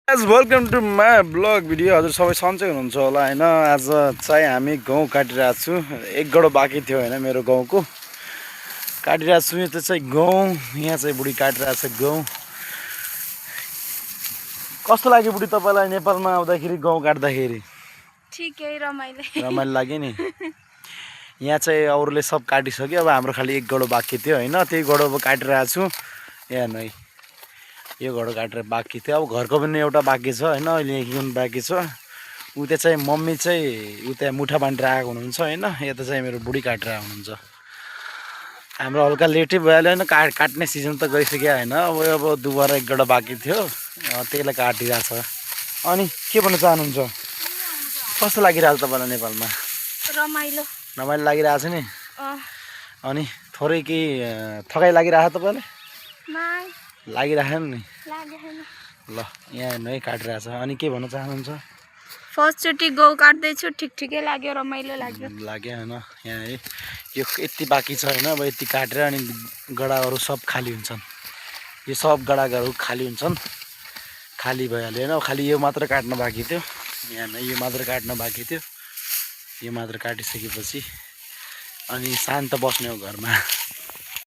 Welcome to my vlog video. हजुर सबै सन्चै हुनुहुन्छ होला होइन। आज चाहिँ हामी गहुँ काटिरहेको छु। एक गडो बाँकी थियो होइन मेरो गाउँको काटिरहेको छु। यो चाहिँ गहुँ, यहाँ चाहिँ बुढी काटिरहेको छ गहुँ। कस्तो लाग्यो बुढी तपाईँलाई नेपालमा आउँदाखेरि गहुँ काट्दाखेरि? ठिकै रमाइलो लाग्यो नि। यहाँ चाहिँ अरूले सब काटिसक्यो, अब हाम्रो खालि एक गडो बाँकी थियो होइन। त्यही गडो काटिरहेको छु। यहाँ नै यो घडो काटेर बाँकी थियो। अब घरको पनि एउटा बाँकी छ होइन, अहिले एक बाँकी छ। उता चाहिँ मम्मी चाहिँ उता मुठा बाँडेर आएको हुनुहुन्छ होइन। यता चाहिँ मेरो बुढी काटेर हुनुहुन्छ। हाम्रो हल्का लेटै भइहाल्यो होइन, काट्ने सिजन त गइसक्यो होइन। अब दुबारा एक गडा बाँकी थियो, त्यसलाई काटिरहेको छ। अनि के भन्न चाहनुहुन्छ? कस्तो लागिरहेको तपाईँलाई नेपालमा? रमाइलो लागिरहेको छ नि। अनि थोरै केही थकाइ लागिरहेको तपाईँलाई? लागिरहेको नि ल। यहाँ नै काटिरहेछ। अनि के भन्न चाहनुहुन्छ? फर्स्टचोटि गहुँ काट्दैछु, ठिकै लाग्यो, रमाइलो लाग्यो होइन। यहाँ है यो यति बाँकी छ होइन। अब यति काटेर अनि गडाहरू सब खाली हुन्छन्। यो सब गडाहरू खाली हुन्छन्, खाली भइहाल्यो होइन। खालि यो मात्र काट्न बाँकी थियो। यहाँ नै यो मात्र काट्न बाँकी थियो। यो मात्र काटिसकेपछि अनि शान्त बस्ने हो घरमा।